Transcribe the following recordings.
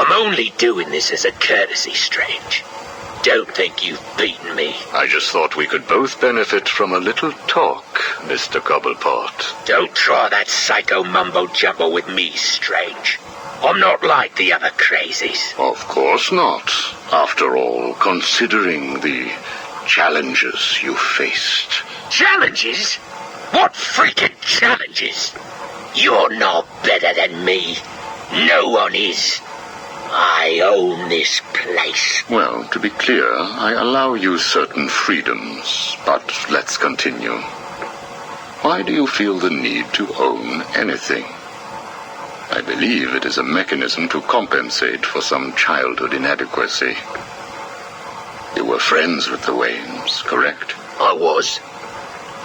I'm only doing this as a courtesy, Strange. Don't think you've beaten me. I just thought we could both benefit from a little talk, Mr. Cobblepot. Don't try that psycho mumbo-jumbo with me, Strange. I'm not like the other crazies. Of course not. After all, considering the challenges you faced. Challenges? What freaking challenges? You're no better than me. No one is. I own this place. Well, to be clear, I allow you certain freedoms, but let's continue. Why do you feel the need to own anything? I believe it is a mechanism to compensate for some childhood inadequacy. You were friends with the Waynes, correct? I was.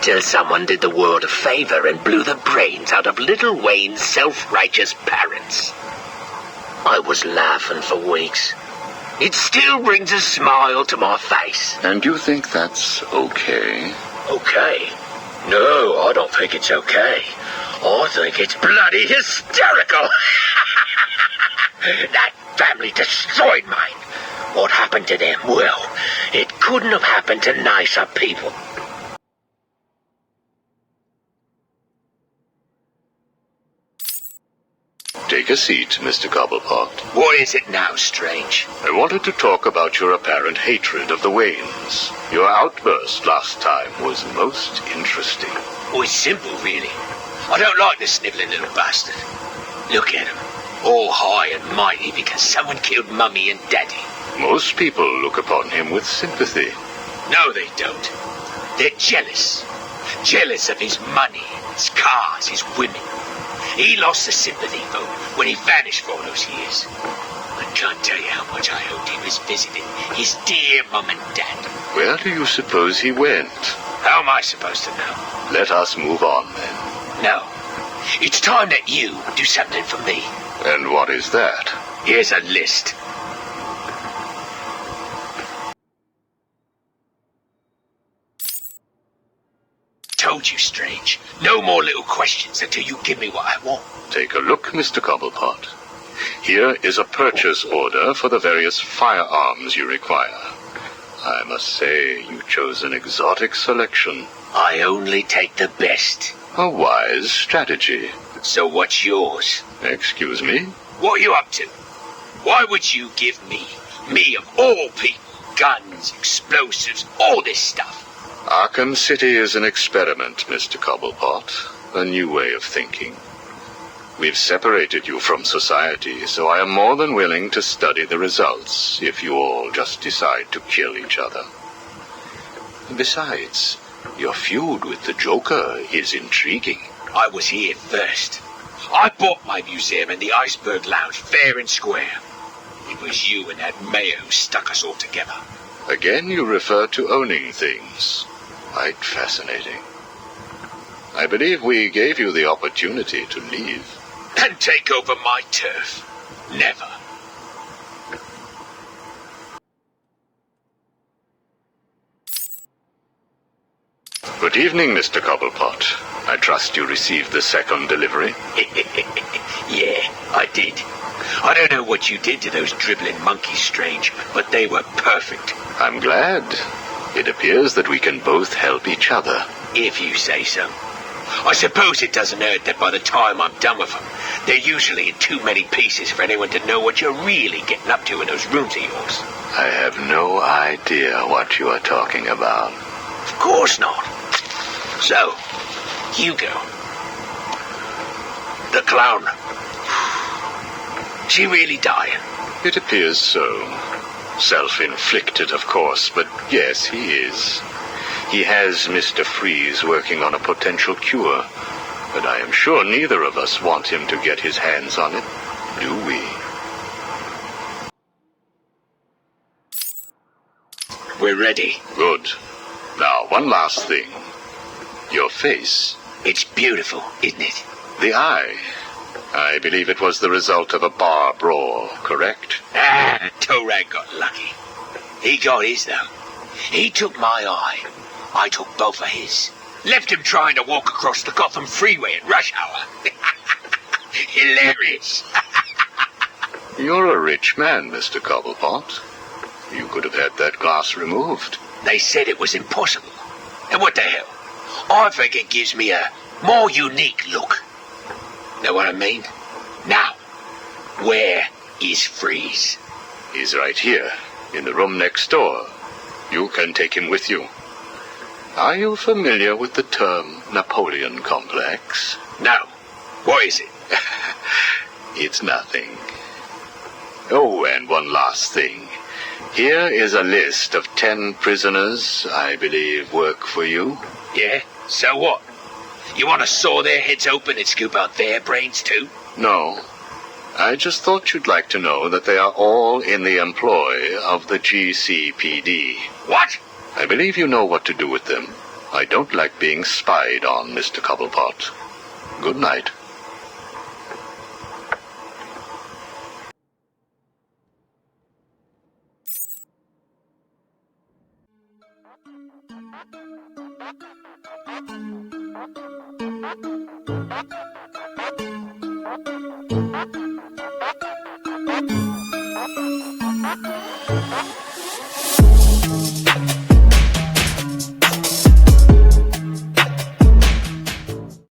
Till someone did the world a favor and blew the brains out of little Wayne's self-righteous parents. I was laughing for weeks. It still brings a smile to my face. And you think that's okay? Okay? No, I don't think it's okay. I think it's bloody hysterical. That family destroyed mine. What happened to them? Well, it couldn't have happened to nicer people. Take a seat, Mr. Cobblepot. What is it now, Strange? I wanted to talk about your apparent hatred of the Waynes. Your outburst last time was most interesting. Oh, it's simple, really. I don't like the snivelling little bastard. Look at him. All high and mighty because someone killed Mummy and Daddy. Most people look upon him with sympathy. No, they don't. They're jealous. Jealous of his money, his cars, his women. He lost the sympathy vote when he vanished for all those years. I can't tell you how much I hoped he was visiting his dear Mum and Dad. Where do you suppose he went? How am I supposed to know? Let us move on, then. No. It's time that you do something for me. And what is that? Here's a list. Told you, Strange. No more little questions until you give me what I want. Take a look, Mr. Cobblepot. Here is a purchase order for the various firearms you require. I must say, you chose an exotic selection. I only take the best. A wise strategy. So what's yours? Excuse me? What are you up to? Why would you give me of all people, guns, explosives, all this stuff? Arkham City is an experiment, Mr. Cobblepot. A new way of thinking. We've separated you from society, so I am more than willing to study the results if you all just decide to kill each other. Besides, your feud with the Joker is intriguing. I was here first. I bought my museum in the Iceberg Lounge fair and square. It was you and that mayor who stuck us all together. Again, you refer to owning things. Quite fascinating. I believe we gave you the opportunity to leave. And take over my turf. Never. Good evening, Mr. Cobblepot. I trust you received the second delivery. Yeah, I did. I don't know what you did to those dribbling monkeys, Strange, but they were perfect. I'm glad. It appears that we can both help each other. If you say so. I suppose it doesn't hurt that by the time I'm done with them, they're usually in too many pieces for anyone to know what you're really getting up to in those rooms of yours. I have no idea what you are talking about. Of course not. So, Hugo. The clown. She really dying? It appears so. Self-inflicted, of course, but yes, he is. He has Mr. Freeze working on a potential cure, but I am sure neither of us want him to get his hands on it, do we? We're ready. Good. Now, one last thing. Your face. It's beautiful, isn't it? The eye. I believe it was the result of a bar brawl, correct? Torag got lucky. He got his, though. He took my eye. I took both of his. Left him trying to walk across the Gotham freeway at rush hour. Hilarious. You're a rich man, Mr. Cobblepot. You could have had that glass removed. They said it was impossible. And what the hell? I think it gives me a more unique look. Know what I mean? Now, where is Freeze? He's right here, in the room next door. You can take him with you. Are you familiar with the term Napoleon complex? No. What is it? It's nothing. Oh, and one last thing. Here is a list of 10 prisoners I believe work for you. Yeah? So what? You want to saw their heads open and scoop out their brains too? No. I just thought you'd like to know that they are all in the employ of the GCPD. What? I believe you know what to do with them. I don't like being spied on, Mr. Cobblepot. Good night.